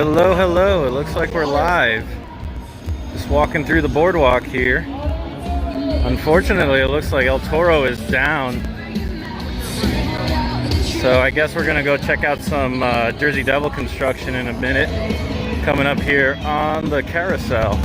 Hello, hello. It looks like we're live. Just walking through the boardwalk here. Unfortunately, it looks like El Toro is down. So I guess we're gonna go check out some Jersey Devil construction in a minute. Coming up here on the carousel.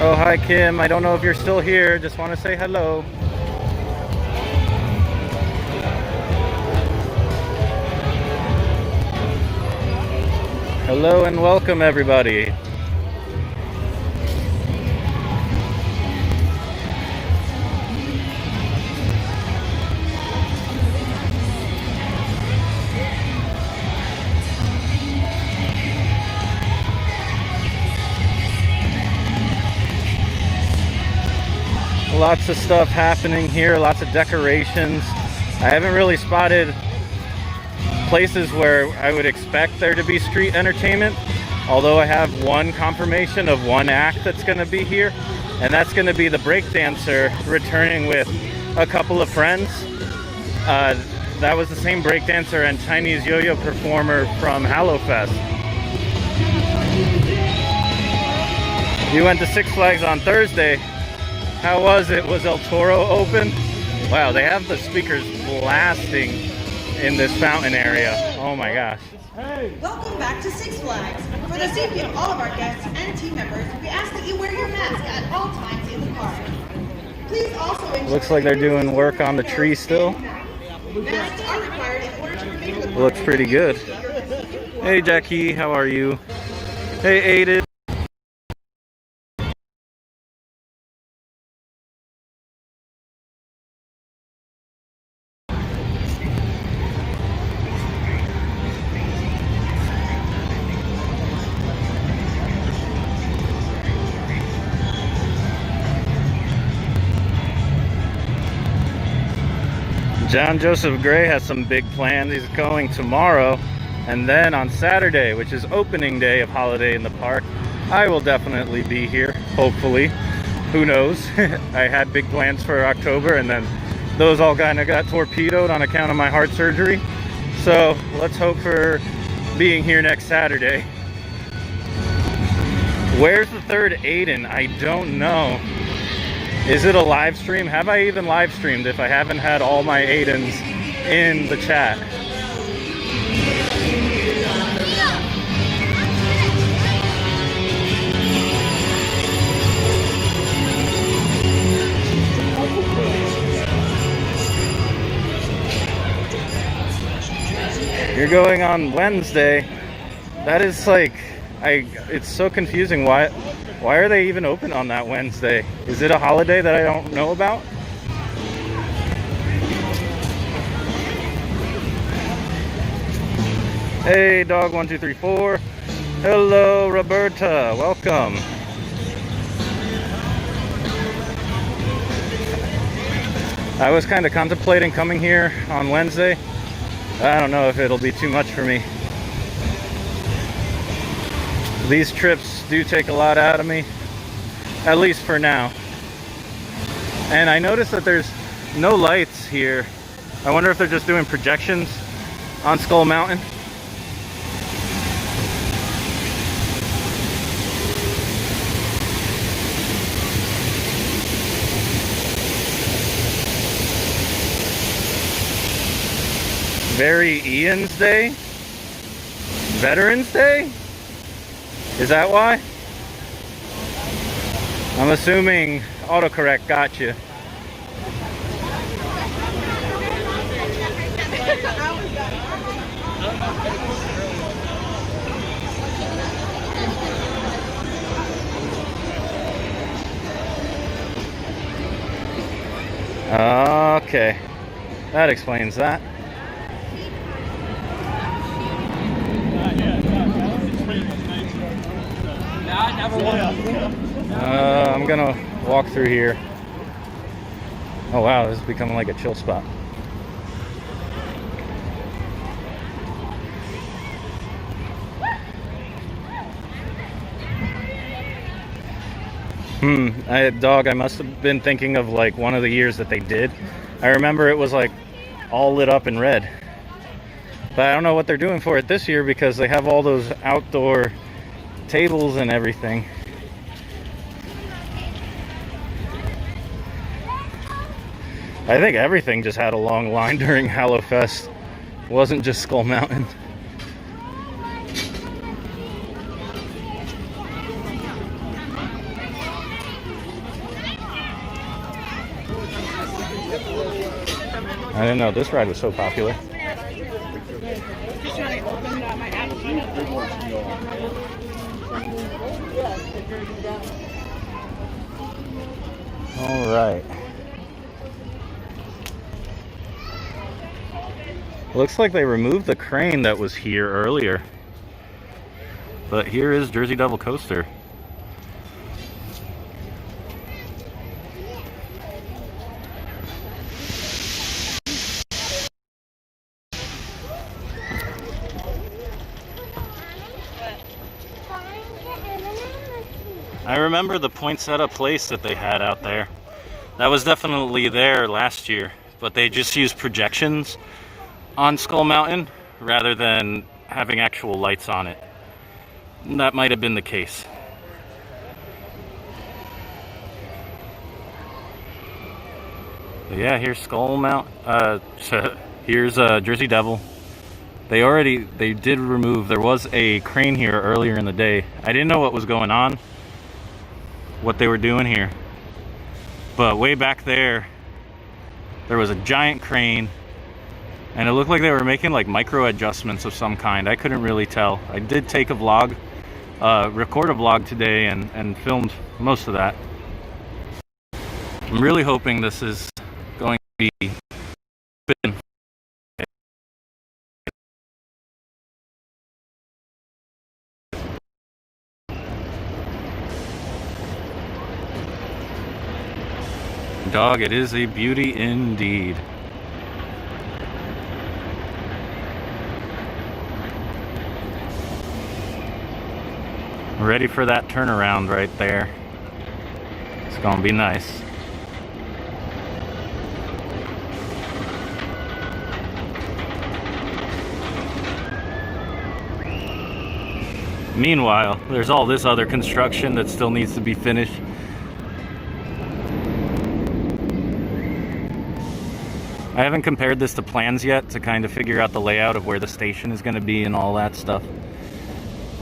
Oh, hi Kim. I don't know if you're still here. Just want to say hello. Hello and welcome everybody. Lots of stuff happening here, lots of decorations. I haven't really spotted places where I would expect there to be street entertainment, although I have one confirmation of one act that's going to be here, and that's going to be the breakdancer returning with a couple of friends. That was the same breakdancer and Chinese yo-yo performer from Hallowfest. You went to Six Flags on Thursday. How was it? Was El Toro open? Wow, they have the speakers blasting in this fountain area. Oh my gosh. Hey. Welcome back to Six Flags. For the safety of all of our guests and team members, we ask that you wear your mask at all times in the park. Please also ensure looks like they're doing work on the tree still. Masks are required in order to remain in the park. Looks pretty good. Hey Jackie, how are you? Hey Aiden. John Joseph Gray has some big plans. He's going tomorrow, and then on Saturday, which is opening day of Holiday in the Park, I will definitely be here, hopefully. Who knows? I had big plans for October, and then those all kind of got torpedoed on account of my heart surgery. So let's hope for being here next Saturday. Where's the third Aiden? I don't know. Is it a live stream? Have I even live streamed if I haven't had all my Aidens in the chat? You're going on Wednesday. That is like, it's so confusing. Why are they even open on that Wednesday? Is it a holiday that I don't know about? Hey, Dog1234. Hello, Roberta. Welcome. I was kind of contemplating coming here on Wednesday. I don't know if it'll be too much for me. These trips do take a lot out of me, at least for now. And I noticed that there's no lights here. I wonder if they're just doing projections on Skull Mountain. Very Ian's Day? Veterans Day? Is that why? I'm assuming autocorrect got you. Okay, that explains that. I'm gonna walk through here. Oh wow, this is becoming like a chill spot. I must have been thinking of like one of the years that they did. I remember it was like all lit up in red. But I don't know what they're doing for it this year because they have all those outdoor tables and everything. I think everything just had a long line during Hallowfest. It wasn't just Skull Mountain. I didn't know this ride was so popular. All right. Looks like they removed the crane that was here earlier. But here is Jersey Devil Coaster. I remember the poinsettia place that they had out there. That was definitely there last year, but they just used projections on Skull Mountain rather than having actual lights on it. That might have been the case. But yeah, here's Skull Mountain. Here's Jersey Devil. They did remove, there was a crane here earlier in the day. I didn't know what was going on, what they were doing here. But way back there was a giant crane and it looked like they were making like micro adjustments of some kind. I couldn't really tell. I did take a vlog, record a vlog today and filmed most of that. I'm really hoping this is going to be spin. Dog, it is a beauty indeed. Ready for that turnaround right there. It's gonna be nice. Meanwhile, there's all this other construction that still needs to be finished. I haven't compared this to plans yet to kind of figure out the layout of where the station is going to be and all that stuff.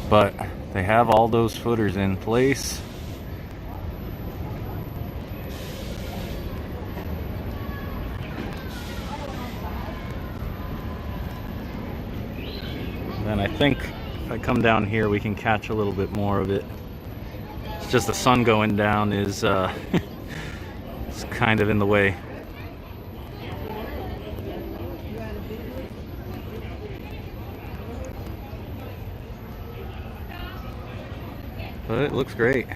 But they have all those footers in place. Then I think if I come down here we can catch a little bit more of it. It's just the sun going down is it's kind of in the way. But it looks great.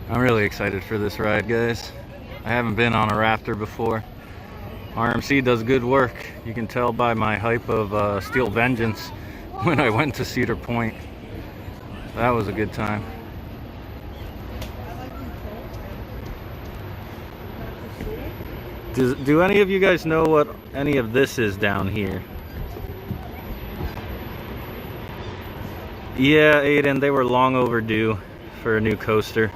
I'm really excited for this ride, guys. I haven't been on a rafter before. RMC does good work. You can tell by my hype of Steel Vengeance when I went to Cedar Point. That was a good time. Do any of you guys know what any of this is down here? Yeah, Aiden, they were long overdue for a new coaster.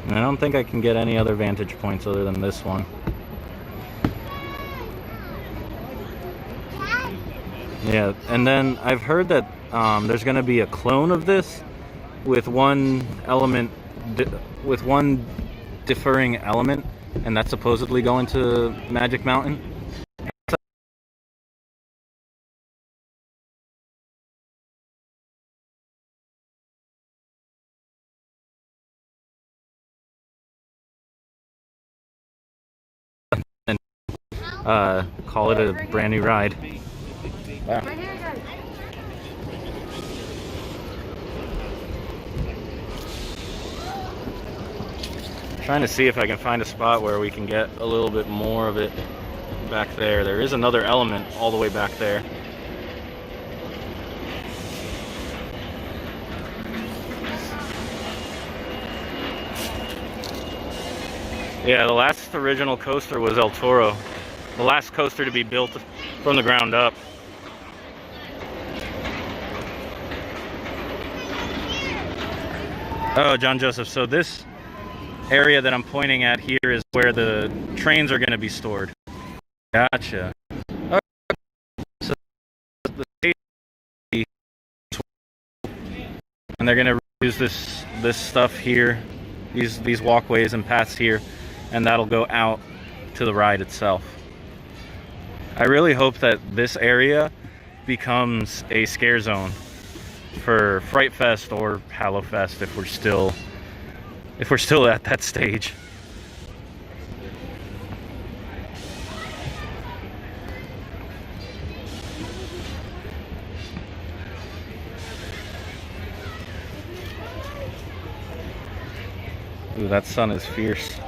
I don't think I can get any other vantage points other than this one. Yeah, and then I've heard that there's going to be a clone of this with one element, with one differing element, and that's supposedly going to Magic Mountain. And call it a brand new ride. Wow. Trying to see if I can find a spot where we can get a little bit more of it back there. There is another element all the way back there. Yeah, the last original coaster was El Toro. The last coaster to be built from the ground up. Oh, John Joseph, so this area that I'm pointing at here is where the trains are going to be stored. Gotcha. Okay. So the station, and they're going to use this stuff here, these walkways and paths here, and that'll go out to the ride itself. I really hope that this area becomes a scare zone for Fright Fest or Hallowfest if we're still at that stage. Ooh, that sun is fierce.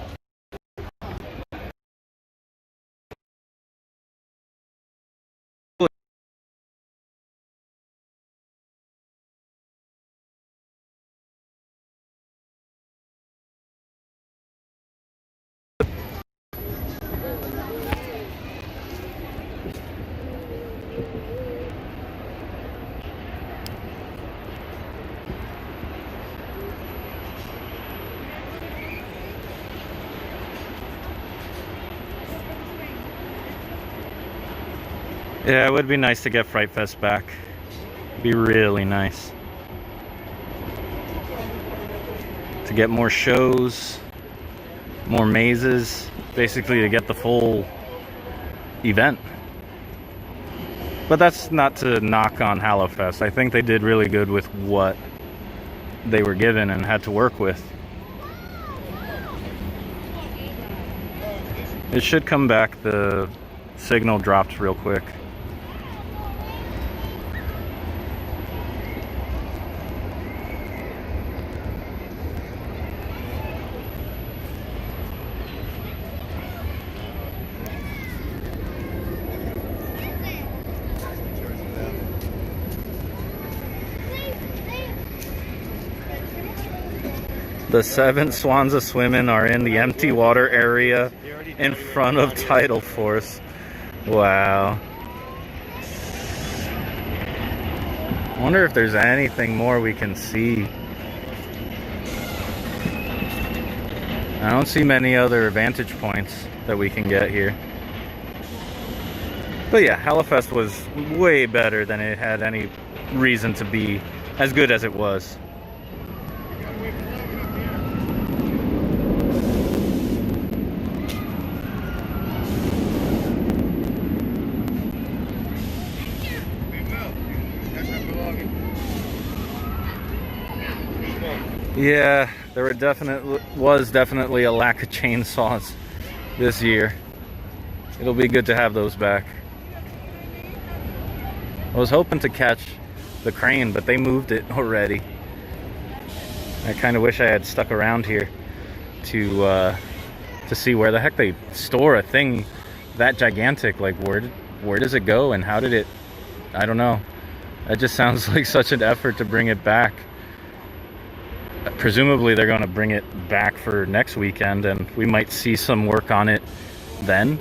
Yeah, it would be nice to get Fright Fest back. It'd be really nice to get more shows, more mazes, basically to get the full event. But that's not to knock on Hallowfest. I think they did really good with what they were given and had to work with. It should come back. The signal dropped real quick. The 7 swans a swimming are in the empty water area in front of Tidal Force. Wow. I wonder if there's anything more we can see. I don't see many other vantage points that we can get here. But yeah, Hallowfest was way better than it had any reason to be, as good as it was. Yeah, there was definitely a lack of chainsaws this year. It'll be good to have those back. I was hoping to catch the crane, but they moved it already. I kind of wish I had stuck around here to see where the heck they store a thing that gigantic. Like, where does it go and how did it? I don't know. That just sounds like such an effort to bring it back. Presumably they're going to bring it back for next weekend and we might see some work on it then.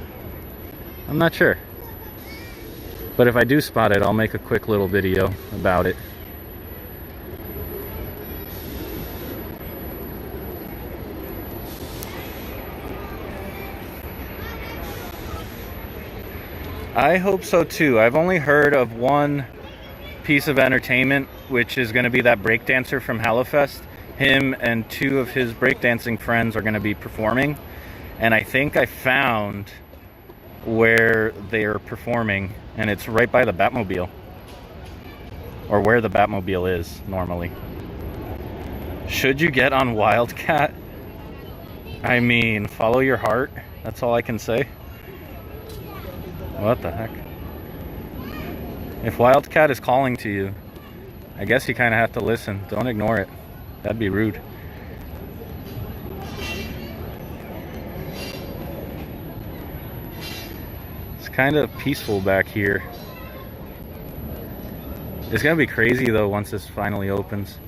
I'm not sure. But if I do spot it, I'll make a quick little video about it. I hope so too. I've only heard of one piece of entertainment, which is going to be that breakdancer from Hallowfest. Him and 2 of his breakdancing friends are going to be performing, and I think I found where they're performing, and it's right by the Batmobile, or where the Batmobile is normally. Should you get on Wildcat? I mean, follow your heart. That's all I can say. What the heck? If Wildcat is calling to you, I guess you kind of have to listen. Don't ignore it. That'd be rude. kind of peaceful back here. It's gonna be crazy though once this finally opens.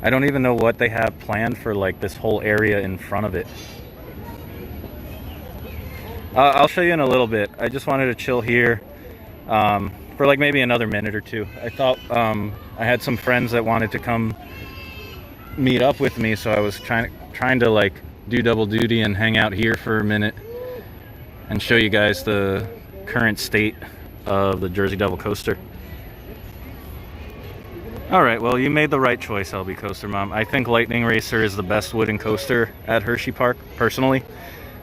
I don't even know what they have planned for like this whole area in front of it. I'll show you in a little bit. I just wanted to chill here for like maybe another minute or two. I thought I had some friends that wanted to come meet up with me, so I was trying to like do double duty and hang out here for a minute and show you guys the current state of the Jersey Devil coaster. Alright, well, you made the right choice, LB Coaster Mom. I think Lightning Racer is the best wooden coaster at Hershey Park, personally.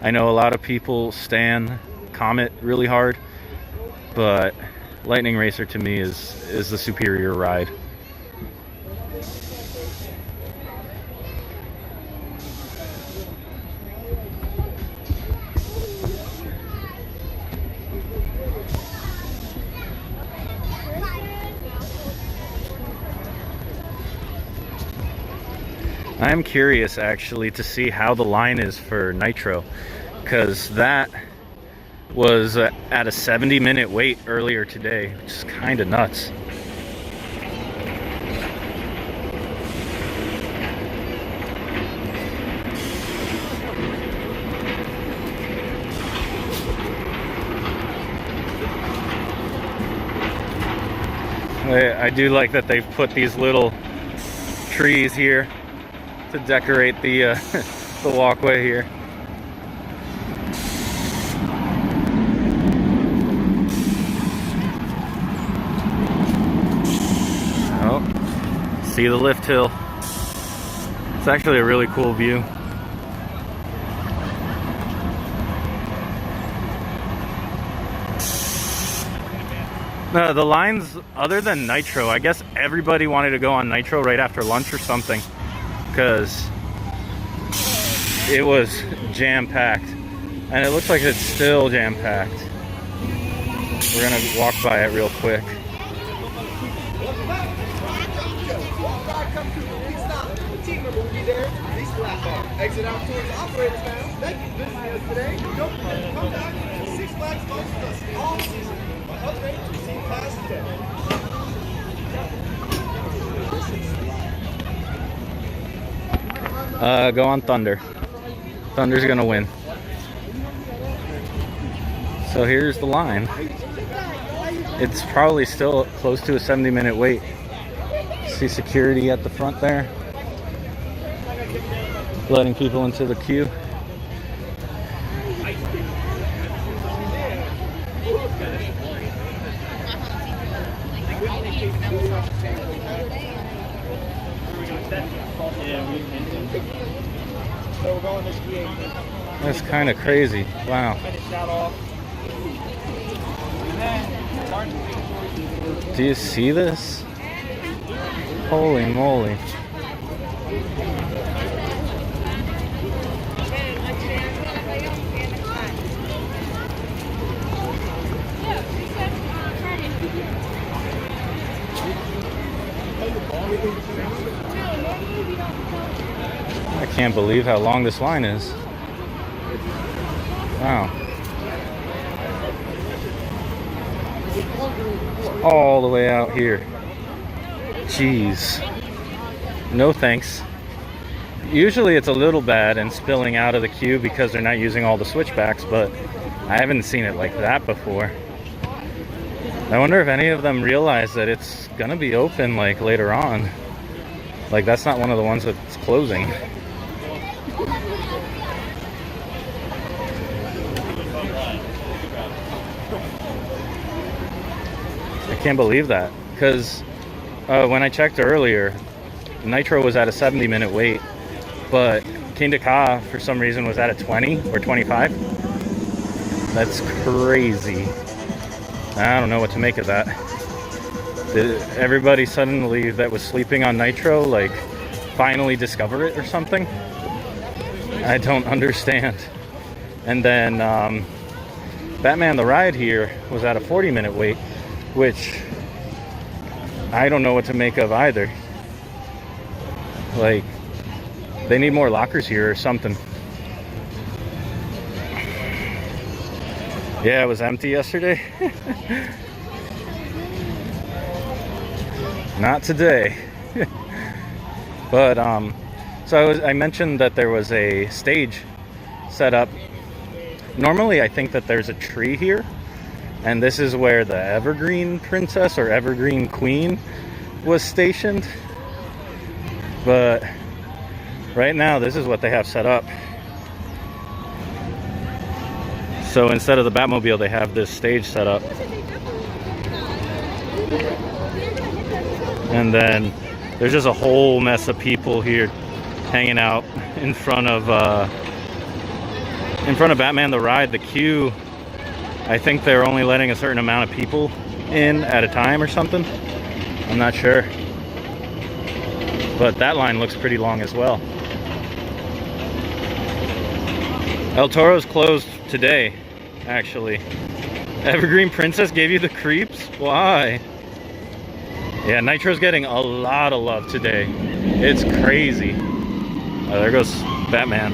I know a lot of people stan Comet really hard, but Lightning Racer to me is the superior ride. I'm curious actually to see how the line is for Nitro, because that was at a 70-minute wait earlier today, which is kind of nuts. I do like that they've put these little trees here to decorate the the walkway here. Oh, see the lift hill. It's actually a really cool view. No, the lines other than Nitro, I guess everybody wanted to go on Nitro right after lunch or something, because it was jam-packed, and it looks like it's still jam-packed. We're gonna walk by it real quick. Exit out towards operators now. Thank you for visiting us today. Don't forget to come back. Six Flags sponsors us all season by upgrading to Seat Pass today. Go on Thunder. Thunder's gonna win. So here's the line. It's probably still close to a 70-minute wait. See security at the front there, letting people into the queue. That's kind of crazy. Wow. Do you see this? Holy moly. I can't believe how long this line is. Wow. It's all the way out here. Jeez. No thanks. Usually it's a little bad and spilling out of the queue because they're not using all the switchbacks, but I haven't seen it like that before. I wonder if any of them realize that it's gonna be open like later on. Like that's not one of the ones that's closing. I can't believe that, because when I checked earlier, Nitro was at a 70-minute wait, but Kingda Ka for some reason was at a 20 or 25. That's crazy. I don't know what to make of that. Did everybody suddenly that was sleeping on Nitro like finally discover it or something? I don't understand. And then Batman the Ride here was at a 40-minute wait, which I don't know what to make of either. Like, they need more lockers here or something. Yeah, it was empty yesterday. Not today. But so I mentioned that there was a stage set up. Normally I think that there's a tree here, and this is where the Evergreen Princess or Evergreen Queen was stationed. But right now this is what they have set up. So instead of the Batmobile, they have this stage set up. And then there's just a whole mess of people here hanging out in front of Batman the Ride. The queue, I think they're only letting a certain amount of people in at a time or something. I'm not sure. But that line looks pretty long as well. El Toro's closed today, actually. Evergreen Princess gave you the creeps? Why? Yeah, Nitro's getting a lot of love today. It's crazy. Oh, there goes Batman.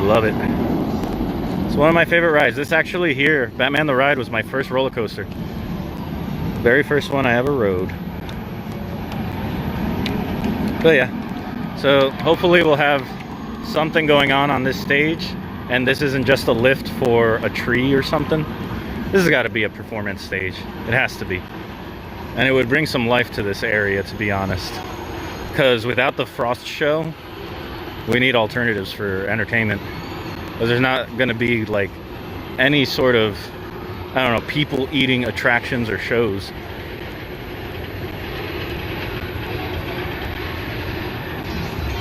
Love it. It's one of my favorite rides. This actually here, Batman the Ride, was my first roller coaster. Very first one I ever rode. But yeah, so hopefully we'll have something going on this stage, and this isn't just a lift for a tree or something. This has got to be a performance stage. It has to be. And it would bring some life to this area, to be honest. Because without the Frost show, we need alternatives for entertainment. Because there's not going to be like any sort of, I don't know, people eating attractions or shows.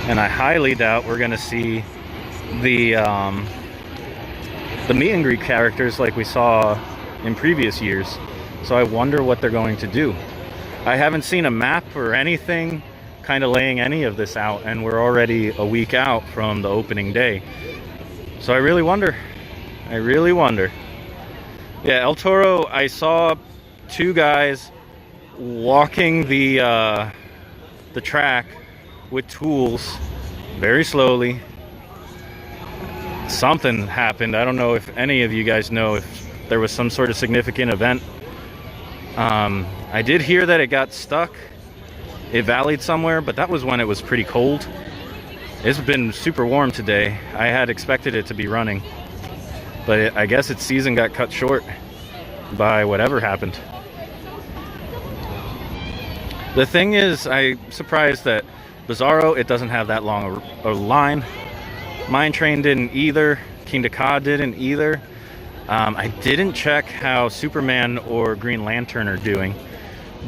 And I highly doubt we're going to see the meet and greet characters like we saw in previous years. So I wonder what they're going to do. I haven't seen a map or anything kind of laying any of this out, and we're already a week out from the opening day. So I really wonder. I really wonder. Yeah, El Toro, I saw two guys walking the track with tools very slowly. Something happened. I don't know if any of you guys know if there was some sort of significant event. I did hear that it got stuck. It valleyed somewhere, but that was when it was pretty cold. It's been super warm today. I had expected it to be running, but I guess its season got cut short by whatever happened. The thing is, I'm surprised that Bizarro, it doesn't have that long a line. Mine Train didn't either. Kingda Ka didn't either. I didn't check how Superman or Green Lantern are doing,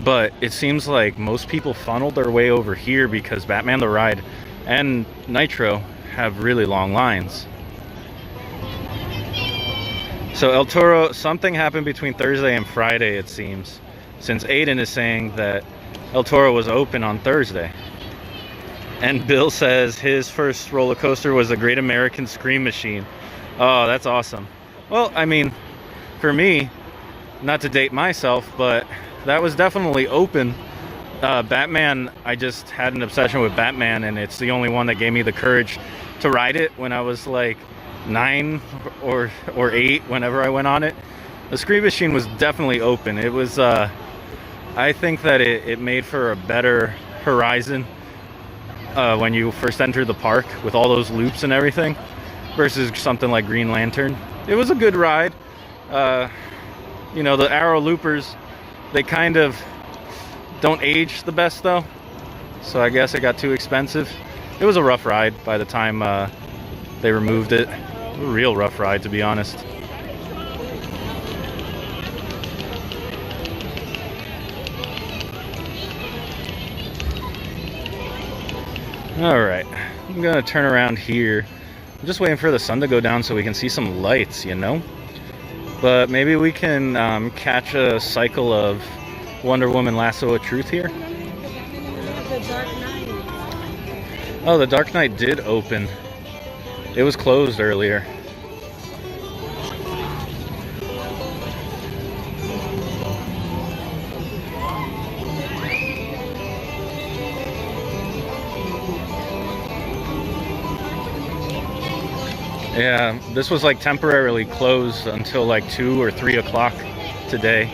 but it seems like most people funneled their way over here because Batman the Ride and Nitro have really long lines. So El Toro, something happened between Thursday and Friday, it seems, since Aiden is saying that El Toro was open on Thursday. And Bill says his first roller coaster was a Great American Scream Machine. Oh, that's awesome. Well, I mean, for me, not to date myself, but that was definitely open. Batman, I just had an obsession with Batman, and it's the only one that gave me the courage to ride it when I was like 9 or 8, whenever I went on it. The Scream Machine was definitely open. It was, I think that it made for a better horizon when you first enter the park with all those loops and everything, versus something like Green Lantern. It was a good ride. You know, the Arrow loopers, they kind of don't age the best though, so I guess it got too expensive. It was a rough ride by the time they removed it. A real rough ride, to be honest. Alright, I'm gonna turn around here. I'm just waiting for the sun to go down so we can see some lights, you know? But maybe we can catch a cycle of Wonder Woman Lasso of Truth here. Oh, the Dark Knight did open. It was closed earlier. Yeah, this was like temporarily closed until like 2 or 3 o'clock today.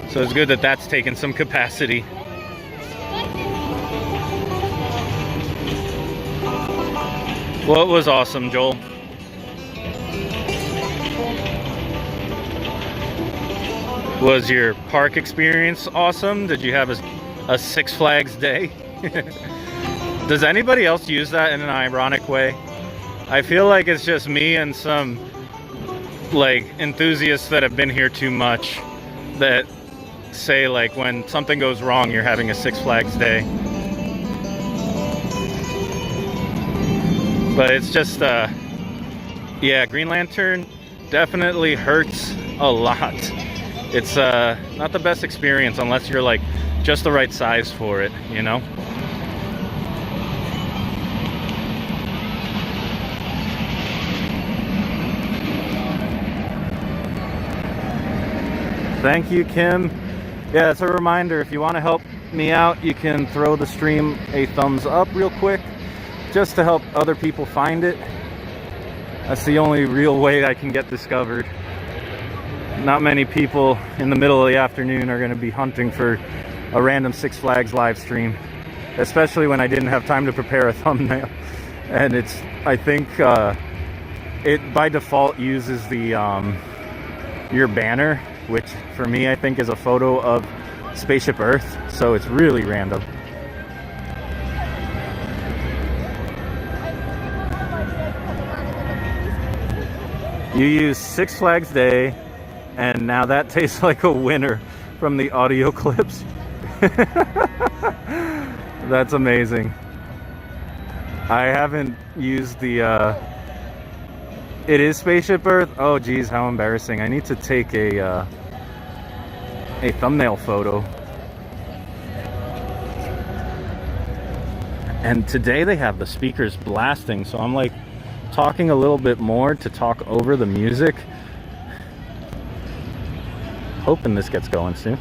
So it's good that that's taken some capacity. Well, it was awesome, Joel. Was your park experience awesome? Did you have a Six Flags day? Does anybody else use that in an ironic way? I feel like it's just me and some like enthusiasts that have been here too much that say like when something goes wrong, you're having a Six Flags day. But it's just, yeah, Green Lantern definitely hurts a lot. It's not the best experience unless you're like just the right size for it, you know? Thank you, Kim. Yeah, it's a reminder, if you want to help me out, you can throw the stream a thumbs up real quick, just to help other people find it. That's the only real way I can get discovered. Not many people in the middle of the afternoon are going to be hunting for a random Six Flags live stream, especially when I didn't have time to prepare a thumbnail. And it's, I think, it by default uses the your banner, which for me I think is a photo of Spaceship Earth, so it's really random. You use Six Flags Day, and now that tastes like a winner from the audio clips. That's amazing. I haven't used the it is Spaceship Earth. Oh geez, how embarrassing. I need to take a thumbnail photo. And today they have the speakers blasting, so I'm like talking a little bit more to talk over the music. Hoping this gets going soon.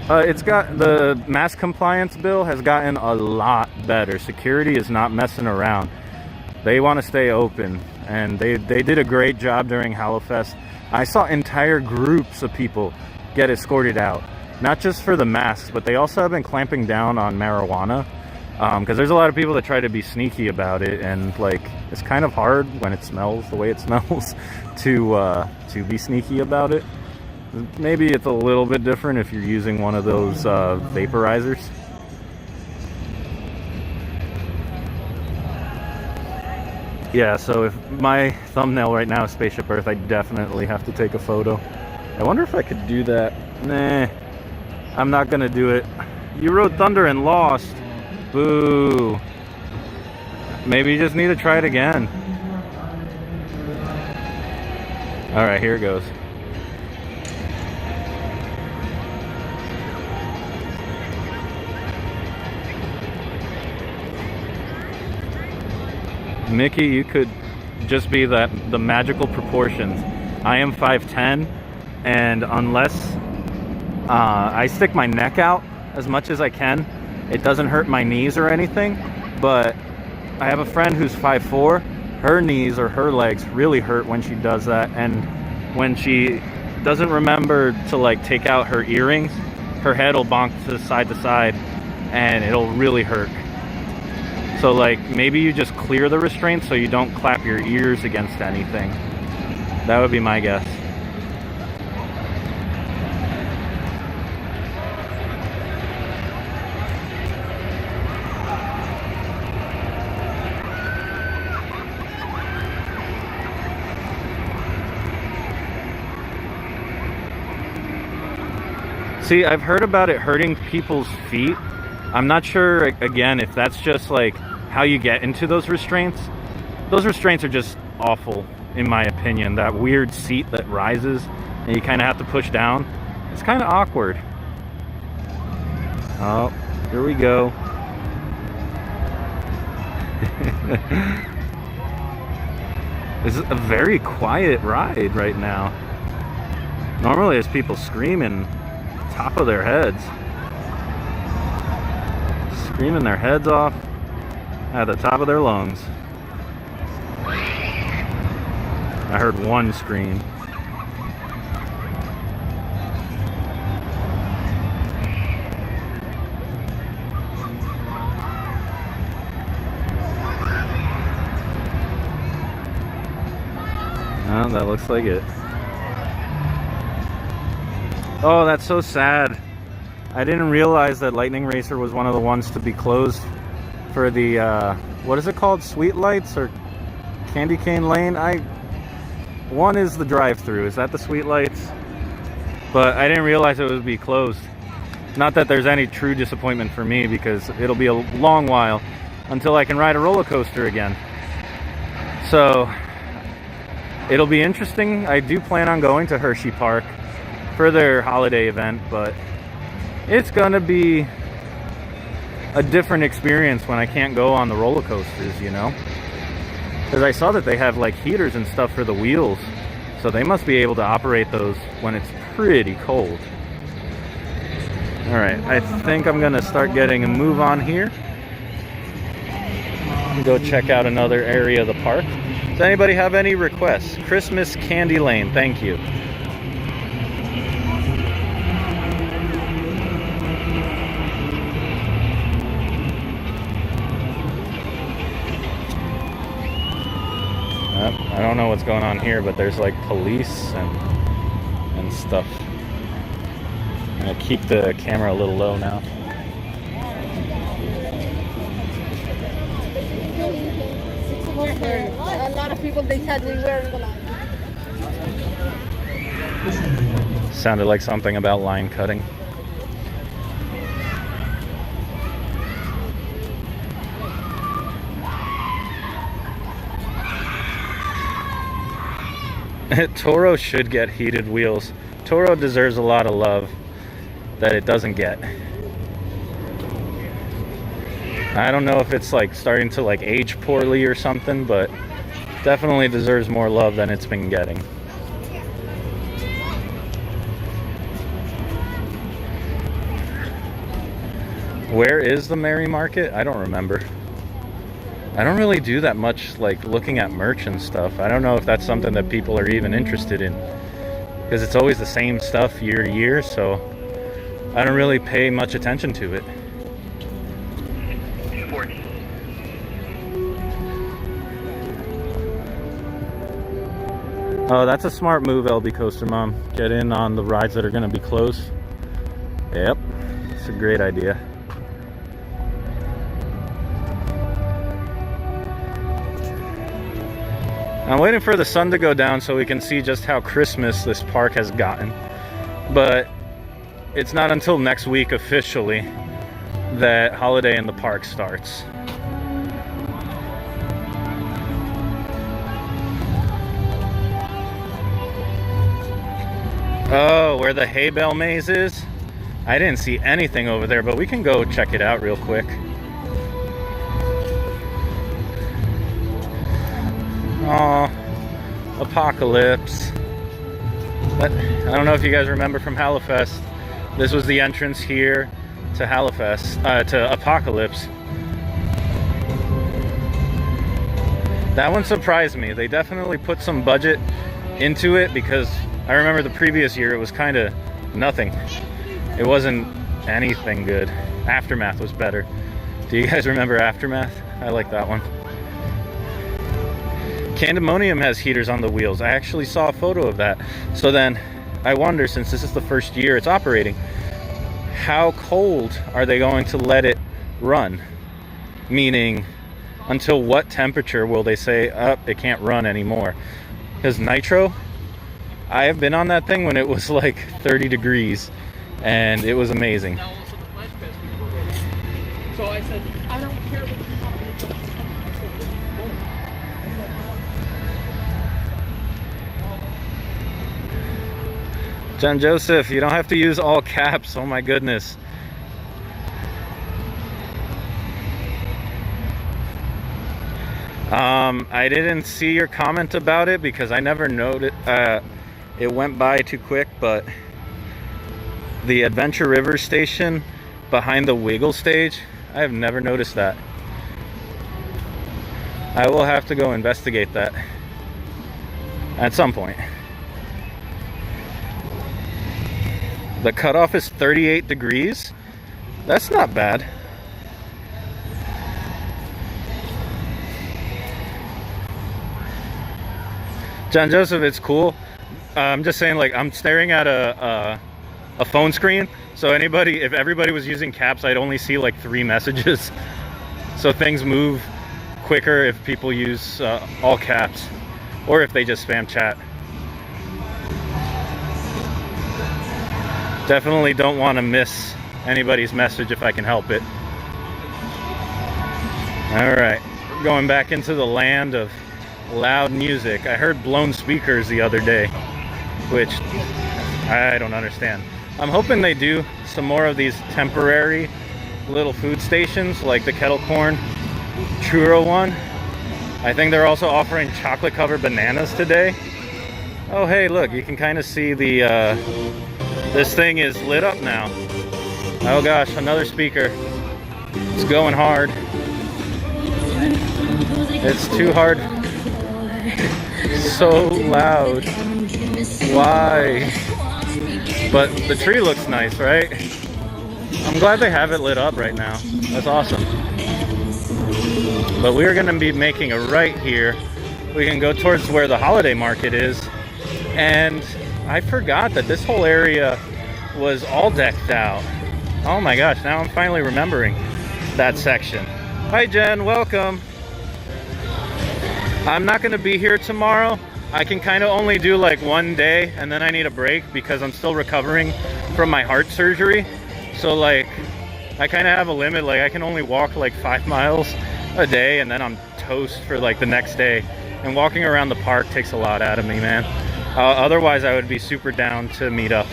It's got, the mask compliance bill has gotten a lot better. Security is not messing around. They want to stay open, and they did a great job during Hallowfest. I saw entire groups of people get escorted out, not just for the masks, but they also have been clamping down on marijuana, because there's a lot of people that try to be sneaky about it, and like it's kind of hard when it smells the way it smells to be sneaky about it. Maybe it's a little bit different if you're using one of those vaporizers. Yeah, so if my thumbnail right now is Spaceship Earth, I definitely have to take a photo. I wonder if I could do that. Nah, I'm not gonna do it. You rode Thunder and lost. Boo. Maybe you just need to try it again. Alright, here it goes. Mickey, you could just be the magical proportions. I am 5'10", and unless I stick my neck out as much as I can, it doesn't hurt my knees or anything. But I have a friend who's 5'4". Her knees or her legs really hurt when she does that, and when she doesn't remember to like take out her earrings, her head will bonk to side, and it'll really hurt. So like maybe you just clear the restraints so you don't clap your ears against anything. That would be my guess. See, I've heard about it hurting people's feet. I'm not sure, again, if that's just like how you get into those restraints. Those restraints are just awful, in my opinion. That weird seat that rises and you kind of have to push down. It's kind of awkward. Oh, here we go. This is a very quiet ride right now. Normally there's people screaming top of their heads. Screaming their heads off at the top of their lungs. I heard one scream. Oh, that looks like it. Oh, that's so sad. I didn't realize that Lightning Racer was one of the ones to be closed for the, what is it called? Sweet Lights or Candy Cane Lane? One is the drive-through. Is that the Sweet Lights? But I didn't realize it would be closed. Not that there's any true disappointment for me, because it'll be a long while until I can ride a roller coaster again. So it'll be interesting. I do plan on going to Hershey Park for their holiday event, but it's gonna be a different experience when I can't go on the roller coasters, you know? Because I saw that they have like heaters and stuff for the wheels, so they must be able to operate those when it's pretty cold. All right, I think I'm gonna start getting a move on here. Go check out another area of the park. Does anybody have any requests? Christmas Candy Lane, thank you. I don't know what's going on here, but there's like police and stuff. I'm gonna keep the camera a little low now. A lot of people, they said we were gonna. Sounded like something about line cutting. Toro should get heated wheels. Toro deserves a lot of love that it doesn't get. I don't know if it's like starting to like age poorly or something, but definitely deserves more love than it's been getting. Where is the Merry Market? I don't remember. I don't really do that much like looking at merch and stuff. I don't know if that's something that people are even interested in, because it's always the same stuff year to year, so I don't really pay much attention to it. Oh, that's a smart move, LB Coaster Mom. Get in on the rides that are going to be closed. Yep, it's a great idea. I'm waiting for the sun to go down so we can see just how Christmas this park has gotten. But it's not until next week officially that Holiday in the Park starts. Oh, where the hay bale maze is? I didn't see anything over there, but we can go check it out real quick. Oh, Apocalypse. But I don't know if you guys remember from Hallowfest. This was the entrance here to Hallowfest, to Apocalypse. That one surprised me. They definitely put some budget into it, because I remember the previous year it was kind of nothing. It wasn't anything good. Aftermath was better. Do you guys remember Aftermath? I like that one. Candemonium has heaters on the wheels. I actually saw a photo of that. So then I wonder, since this is the first year it's operating, how cold are they going to let it run? Meaning, until what temperature will they say, it can't run anymore? Because Nitro, I have been on that thing when it was like 30 degrees and it was amazing. So I said, I don't care what you John Joseph, you don't have to use all caps. Oh my goodness. I didn't see your comment about it because I never noted. It went by too quick, but the Adventure River station behind the Wiggle stage. I have never noticed that. I will have to go investigate that at some point. The cutoff is 38 degrees. That's not bad. John Joseph, it's cool. I'm just saying, like, I'm staring at a phone screen. So if everybody was using caps, I'd only see like 3 messages. So things move quicker if people use all caps, or if they just spam chat. Definitely don't want to miss anybody's message if I can help it. All right, we're going back into the land of loud music. I heard blown speakers the other day, which I don't understand. I'm hoping they do some more of these temporary little food stations, like the kettle corn churro one. I think they're also offering chocolate covered bananas today. Oh hey, look, you can kind of see the this thing is lit up now. Oh gosh, another speaker. It's going hard. It's too hard. So loud. Why? But the tree looks nice, right? I'm glad they have it lit up right now. That's awesome. But we're going to be making a right here. We can go towards where the holiday market is. And I forgot that this whole area was all decked out. Oh my gosh, now I'm finally remembering that section. Hi Jen, welcome. I'm not going to be here tomorrow. I can kind of only do like one day, and then I need a break because I'm still recovering from my heart surgery. So like, I kind of have a limit. Like I can only walk like 5 miles a day, and then I'm toast for like the next day. And walking around the park takes a lot out of me, man. Otherwise, I would be super down to meet up.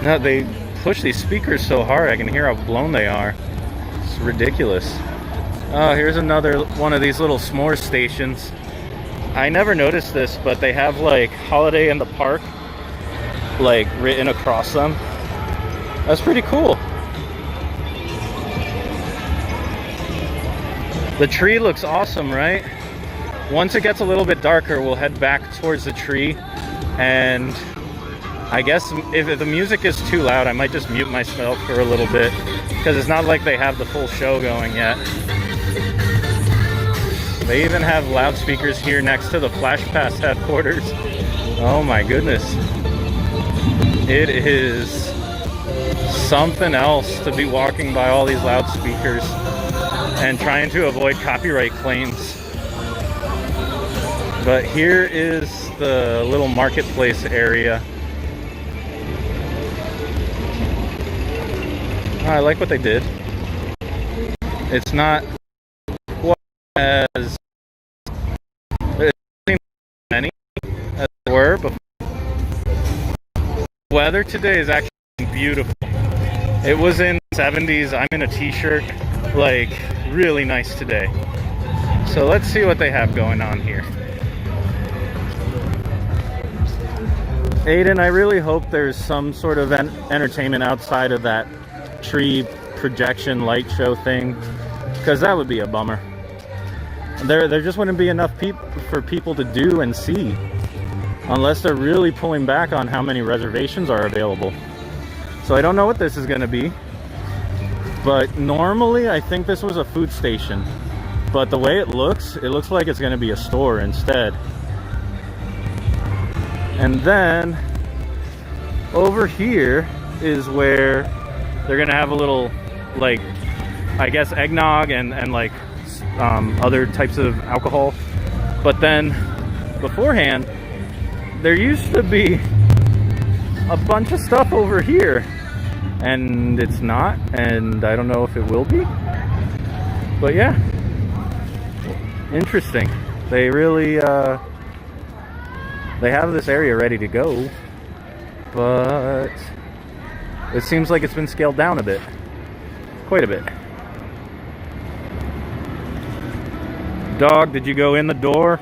No, they push these speakers so hard, I can hear how blown they are. It's ridiculous. Oh, here's another one of these little s'more stations. I never noticed this, but they have like Holiday in the Park like written across them. That's pretty cool. The tree looks awesome, right? Once it gets a little bit darker, we'll head back towards the tree, and I guess if the music is too loud, I might just mute myself for a little bit, because it's not like they have the full show going yet. They even have loudspeakers here next to the Flash Pass headquarters. Oh my goodness. It is something else to be walking by all these loudspeakers and trying to avoid copyright claims. But here is the little marketplace area. I like what they did. It's not quite as many as there were before. The weather today is actually beautiful. It was in the 70s. I'm in a t-shirt. Like, really nice today. So let's see what they have going on here. Aiden, I really hope there's some sort of entertainment outside of that tree projection light show thing, because that would be a bummer. There just wouldn't be enough for people to do and see, unless they're really pulling back on how many reservations are available. So I don't know what this is going to be, but normally I think this was a food station, but the way it looks like it's going to be a store instead. And then over here is where they're gonna have a little, like, I guess eggnog and like other types of alcohol. But then beforehand, there used to be a bunch of stuff over here, and it's not, and I don't know if it will be. But yeah, interesting. They really they have this area ready to go, but it seems like it's been scaled down a bit, quite a bit. Dog, did you go in the door?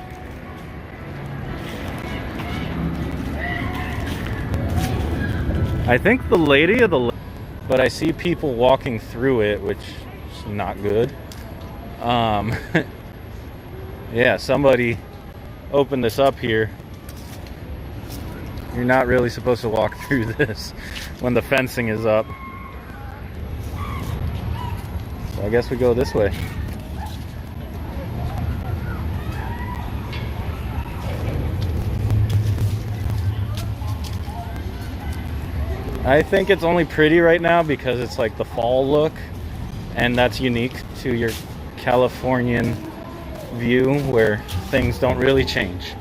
I think the lady of the... But I see people walking through it, which is not good. Yeah, somebody opened this up here. You're not really supposed to walk through this when the fencing is up. So I guess we go this way. I think it's only pretty right now because it's like the fall look, and that's unique to your Californian view where things don't really change.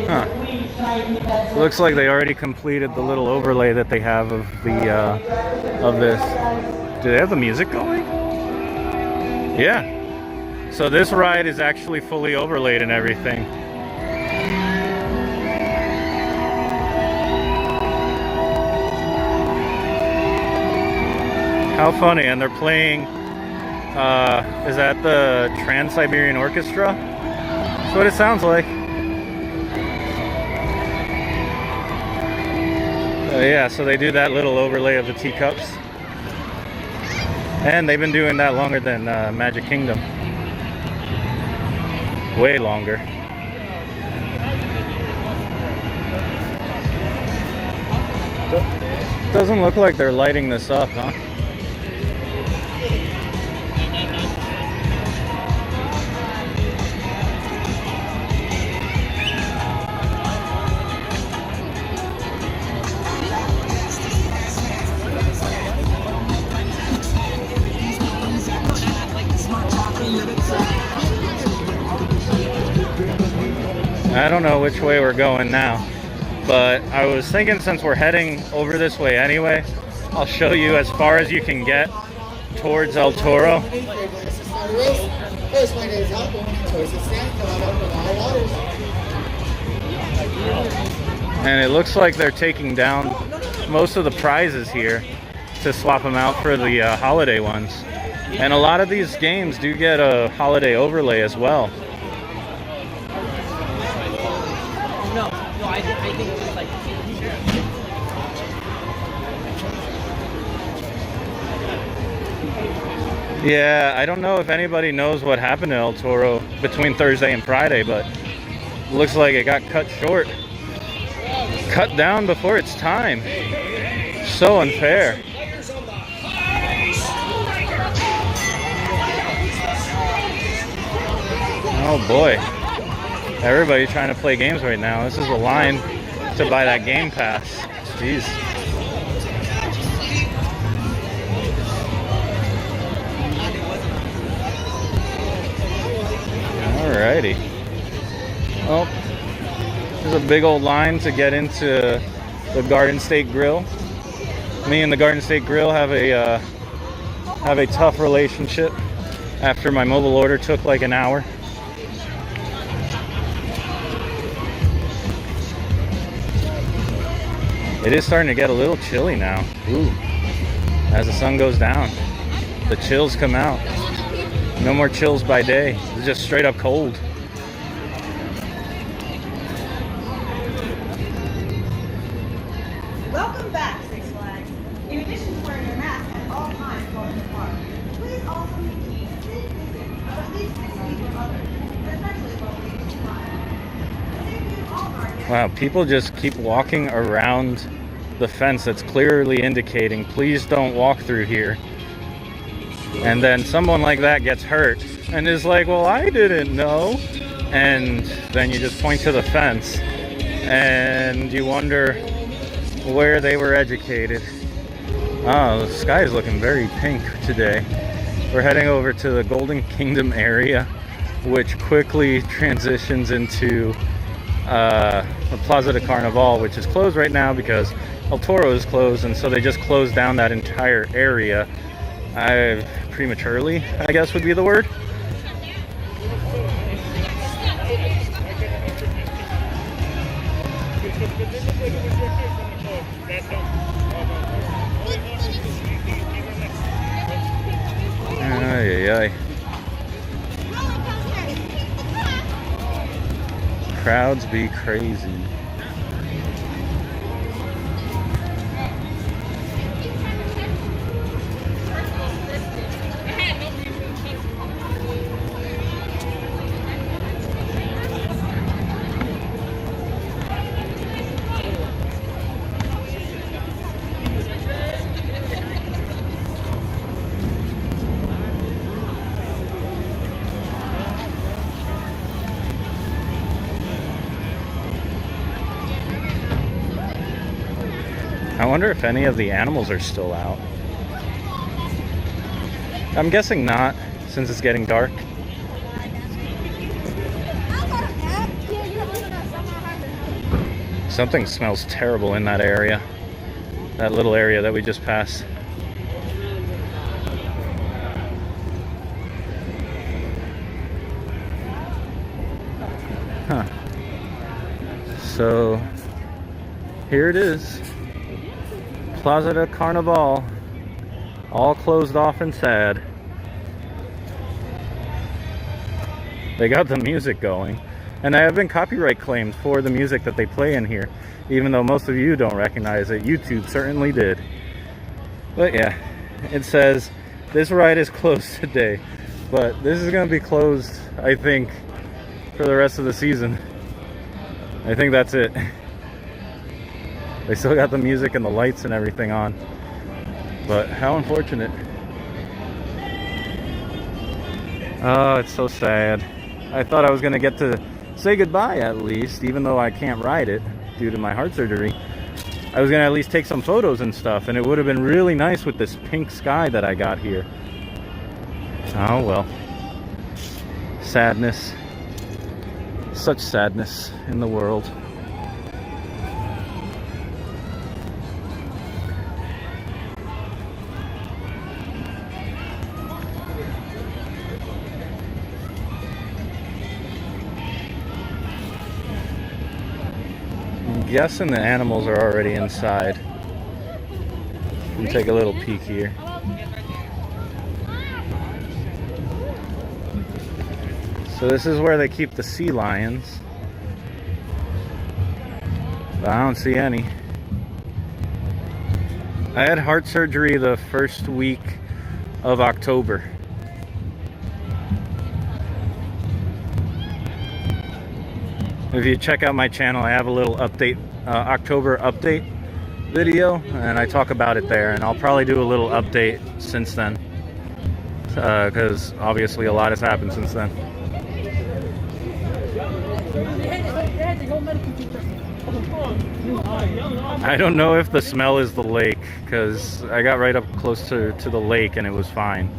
Huh. Looks like they already completed the little overlay that they have of the of this. Do they have the music going? Yeah. So this ride is actually fully overlaid and everything. How funny. And they're playing, is that the Trans-Siberian Orchestra? That's what it sounds like. Yeah, so they do that little overlay of the teacups. And they've been doing that longer than Magic Kingdom. Way longer. Doesn't look like they're lighting this up, huh? I don't know which way we're going now, but I was thinking since we're heading over this way anyway, I'll show you as far as you can get towards El Toro. And it looks like they're taking down most of the prizes here to swap them out for the holiday ones. And a lot of these games do get a holiday overlay as well. I think it's just like... Yeah, I don't know if anybody knows what happened to El Toro between Thursday and Friday, but it looks like it got cut short. Cut down before its time. So unfair. Oh boy. Everybody's trying to play games right now. This is a line to buy that Game Pass. Jeez. Alrighty. Well, there's a big old line to get into the Garden State Grill. Me and the Garden State Grill have a tough relationship after my mobile order took like an hour. It is starting to get a little chilly now. Ooh. As the sun goes down, the chills come out. No more chills by day. It's just straight up cold. Welcome back, Six Flags. In addition to wearing your mask at all times while in the park, please also maintain a safe distance of at least 6 feet from others, especially while leaving the time. Safety of all of our guests. Wow, people just keep walking around the fence that's clearly indicating, please don't walk through here. And then someone like that gets hurt and is like, well, I didn't know. And then you just point to the fence and you wonder where they were educated. Oh, the sky is looking very pink today. We're heading over to the Golden Kingdom area which quickly transitions into the Plaza de Carnaval, which is closed right now because El Toro is closed, and so they just closed down that entire area. Prematurely, I guess would be the word. Ay, ay, ay. Crowds be crazy. I wonder if any of the animals are still out. I'm guessing not, since it's getting dark. Something smells terrible in that area. That little area that we just passed. Huh. So, here it is. Plaza de Carnaval, all closed off and sad. They got the music going, and there have been copyright claims for the music that they play in here, even though most of you don't recognize it. YouTube certainly did. But yeah, it says this ride is closed today, but this is going to be closed, I think, for the rest of the season. I think that's it. They still got the music and the lights and everything on. But how unfortunate. Oh, it's so sad. I thought I was going to get to say goodbye at least, even though I can't ride it due to my heart surgery. I was going to at least take some photos and stuff, and it would have been really nice with this pink sky that I got here. Oh well. Sadness. Such sadness in the world. Guessing the animals are already inside. We'll take a little peek here. So this is where they keep the sea lions. But I don't see any. I had heart surgery the first week of October. If you check out my channel, I have a little update, October update video, and I talk about it there, and I'll probably do a little update since then, because obviously a lot has happened since then. I don't know if the smell is the lake, because I got right up close to the lake and it was fine.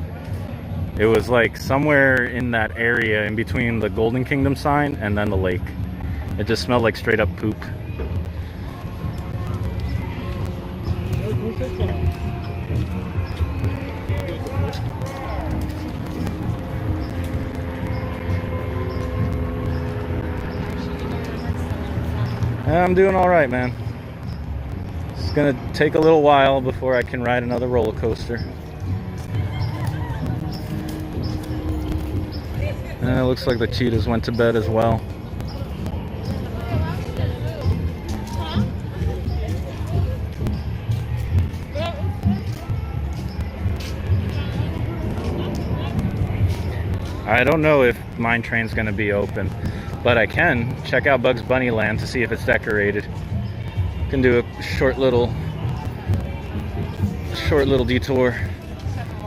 It was like somewhere in that area in between the Golden Kingdom sign and then the lake. It just smelled like straight up poop. I'm doing all right, man. It's gonna take a little while before I can ride another roller coaster. And it looks like the cheetahs went to bed as well. I don't know if Mine Train's gonna be open, but I can check out Bugs Bunny Land to see if it's decorated. Can do a short little detour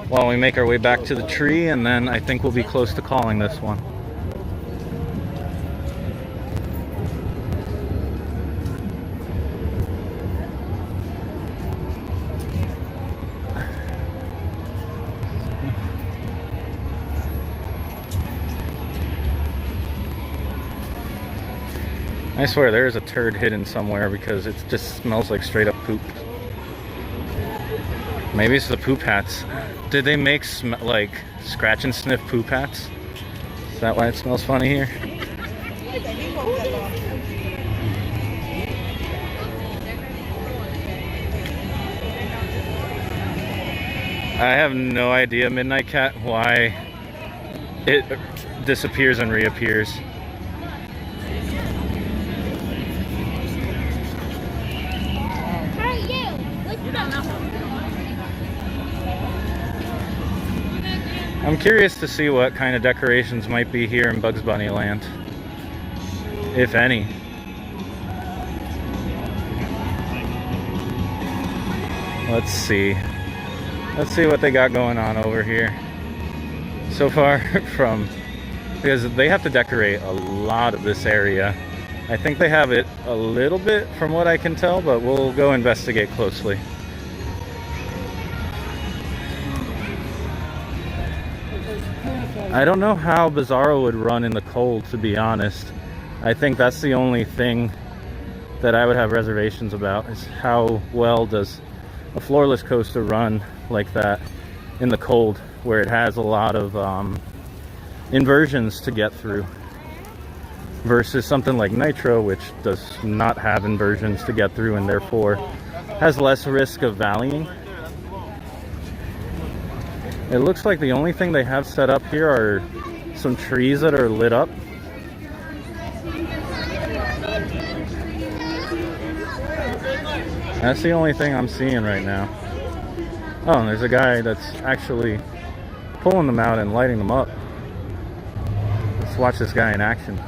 while we make our way back to the tree, and then I think we'll be close to calling this one. I swear there is a turd hidden somewhere because it just smells like straight up poop. Maybe it's the poop hats. Did they make like scratch and sniff poop hats? Is that why it smells funny here? I have no idea, Midnight Cat, why it disappears and reappears. I'm curious to see what kind of decorations might be here in Bugs Bunny Land, if any. Let's see. Let's see what they got going on over here. So far because they have to decorate a lot of this area. I think they have it a little bit from what I can tell, but we'll go investigate closely. I don't know how Bizarro would run in the cold, to be honest. I think that's the only thing that I would have reservations about, is how well does a floorless coaster run like that in the cold, where it has a lot of inversions to get through, versus something like Nitro, which does not have inversions to get through and therefore has less risk of valleying. It looks like the only thing they have set up here are some trees that are lit up. That's the only thing I'm seeing right now. Oh, and there's a guy that's actually pulling them out and lighting them up. Let's watch this guy in action.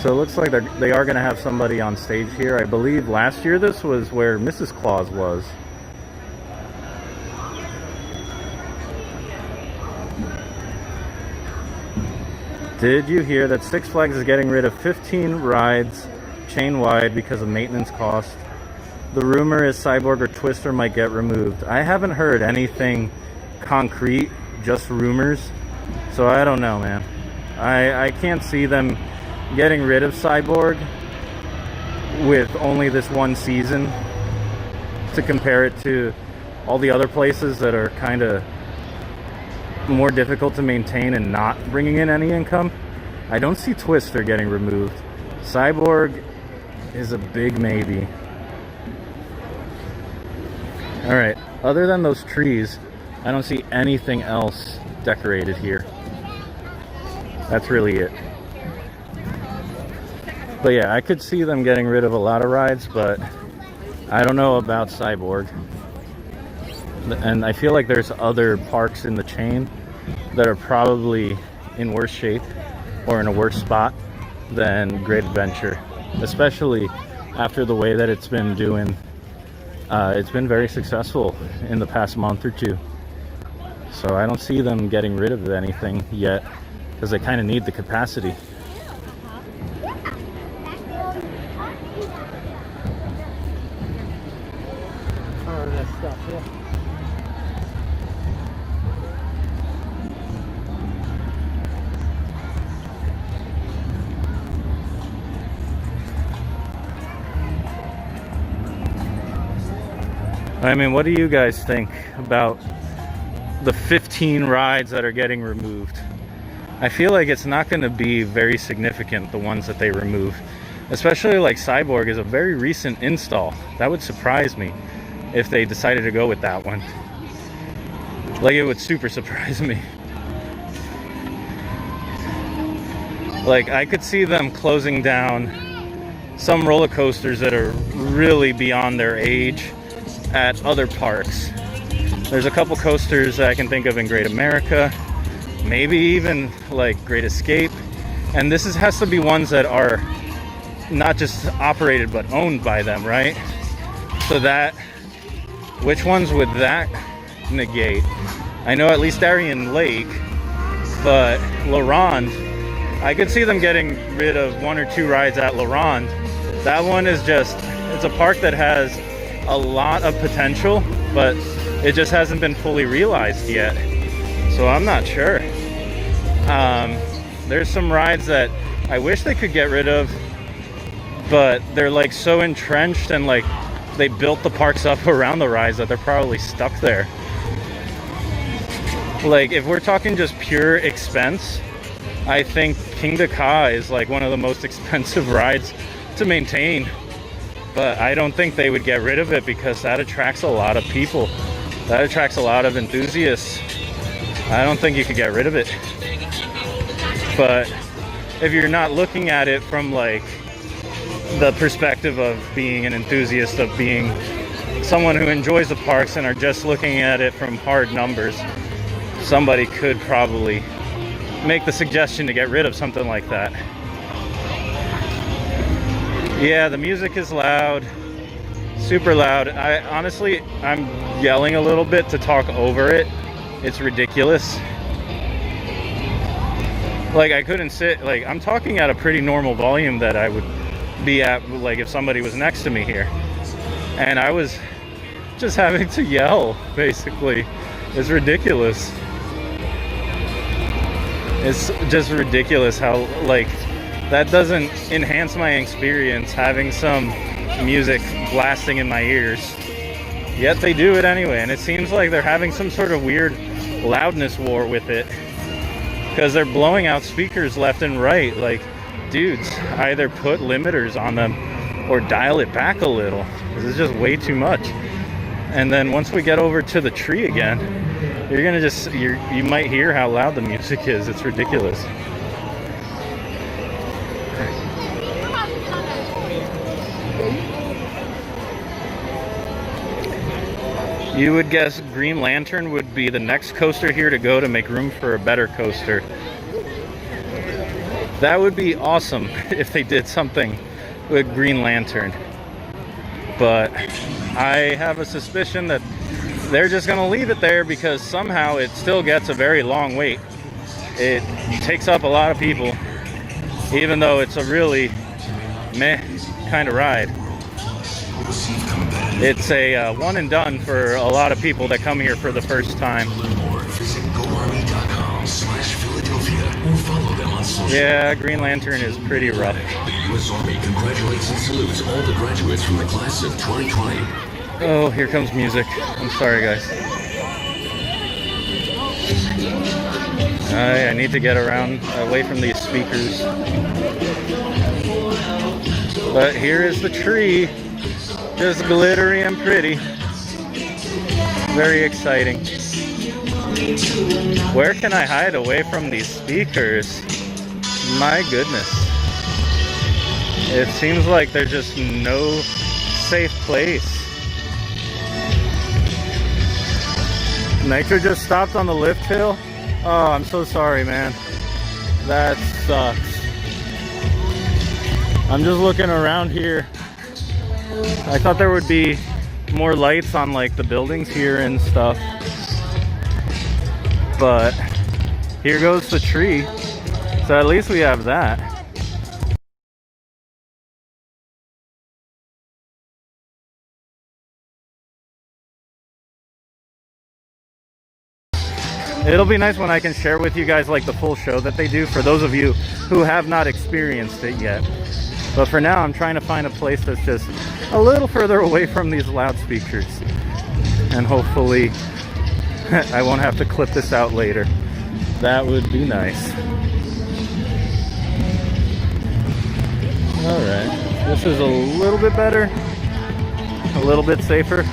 So it looks like they are going to have somebody on stage here. I believe last year this was where Mrs. Claus was. Did you hear that Six Flags is getting rid of 15 rides chain-wide because of maintenance cost? The rumor is Cyborg or Twister might get removed. I haven't heard anything concrete, just rumors. So I don't know, man. I can't see them getting rid of Cyborg with only this one season to compare it to all the other places that are kind of more difficult to maintain and not bringing in any income. I don't see Twister getting removed. Cyborg is a big maybe. Alright, other than those trees, I don't see anything else decorated here. That's really it. But yeah, I could see them getting rid of a lot of rides, but I don't know about Cyborg. And I feel like there's other parks in the chain that are probably in worse shape or in a worse spot than Great Adventure, especially after the way that it's been doing. It's been very successful in the past month or two. So I don't see them getting rid of anything yet, because they kind of need the capacity. Oh, that stuff, yeah. I mean, what do you guys think about the 15 rides that are getting removed? I feel like it's not going to be very significant, the ones that they remove. Especially like Cyborg is a very recent install. That would surprise me if they decided to go with that one. Like, it would super surprise me. Like, I could see them closing down some roller coasters that are really beyond their age at other parks. There's a couple coasters that I can think of in Great America, maybe even like Great Escape, and this has to be ones that are not just operated but owned by them, right? So that, which ones would that negate? I know at least Darien Lake, but La Ronde, I could see them getting rid of one or two rides at La Ronde. That one is just, it's a park that has a lot of potential, but It just hasn't been fully realized yet. So I'm not sure. There's some rides that I wish they could get rid of, but they're like so entrenched and like they built the parks up around the rides that they're probably stuck there. Like if we're talking just pure expense, I think Kingda Ka is like one of the most expensive rides to maintain, but I don't think they would get rid of it because that attracts a lot of people. That attracts a lot of enthusiasts. I don't think you could get rid of it. But if you're not looking at it from like the perspective of being an enthusiast, of being someone who enjoys the parks and are just looking at it from hard numbers, somebody could probably make the suggestion to get rid of something like that. Yeah, the music is loud, super loud. I'm yelling a little bit to talk over it. It's ridiculous. Like I couldn't sit, like I'm talking at a pretty normal volume that I would be at like if somebody was next to me here. And I was just having to yell, basically. It's ridiculous. It's just ridiculous how like that doesn't enhance my experience, having some music blasting in my ears. Yet they do it anyway, and it seems like they're having some sort of weird loudness war with it, because they're blowing out speakers left and right. Like, dudes, either put limiters on them or dial it back a little. This is just way too much. And then once we get over to the tree again, you're gonna just, you might hear how loud the music is. It's ridiculous. You would guess Green Lantern would be the next coaster here to go to make room for a better coaster. That would be awesome if they did something with Green Lantern. But I have a suspicion that they're just gonna leave it there because somehow it still gets a very long wait. It takes up a lot of people, even though it's a really meh kind of ride. It's a one and done for a lot of people that come here for the first time. Yeah, Green Lantern is pretty rough. The U.S. Army congratulates and salutes all the graduates from the class of 2020. Oh, here comes music. I'm sorry, guys. I need to get around, away from these speakers. But here is the tree. Just glittery and pretty. Very exciting. Where can I hide away from these speakers? My goodness. It seems like there's just no safe place. Nitro just stopped on the lift hill. Oh, I'm so sorry, man. That sucks. I'm just looking around here. I thought there would be more lights on like the buildings here and stuff. But here goes the tree. So at least we have that. It'll be nice when I can share with you guys like the full show that they do for those of you who have not experienced it yet. But for now, I'm trying to find a place that's just a little further away from these loudspeakers. And hopefully I won't have to clip this out later. That would be nice. Alright, this is a little bit better. A little bit safer.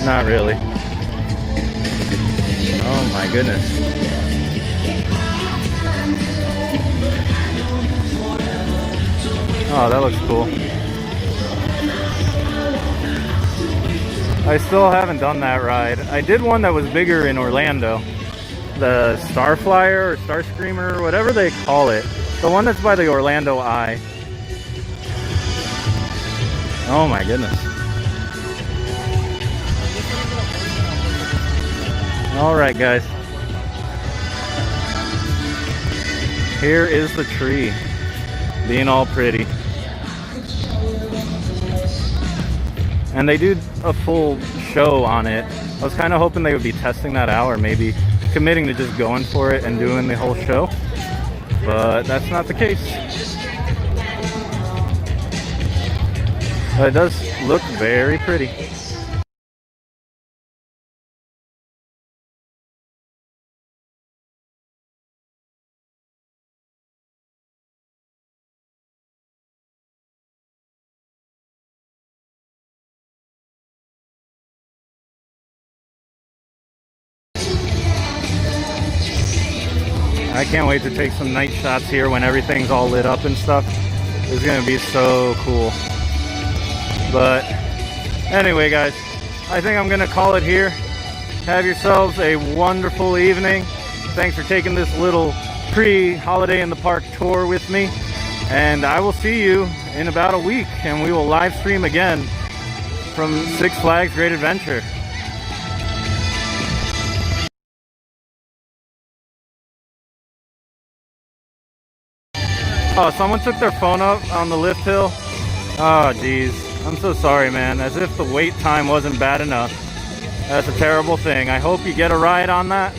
Not really. Oh my goodness. Oh, that looks cool. I still haven't done that ride. I did one that was bigger in Orlando. The Starflyer or Starscreamer or whatever they call it. The one that's by the Orlando Eye. Oh my goodness. Alright guys. Here is the tree. Being all pretty. And they do a full show show on it. I was kind of hoping they would be testing that out, or maybe committing to just going for it and doing the whole show, but that's not the case. But it does look very pretty. I can't wait to take some night shots here when everything's all lit up and stuff. It's gonna be so cool. But anyway, guys, I think I'm gonna call it here. Have yourselves a wonderful evening. Thanks for taking this little pre-holiday in the park tour with me. And I will see you in about a week, and we will live stream again from Six Flags Great Adventure. Oh, someone took their phone up on the lift hill. Oh, geez. I'm so sorry, man. As if the wait time wasn't bad enough. That's a terrible thing. I hope you get a ride on that.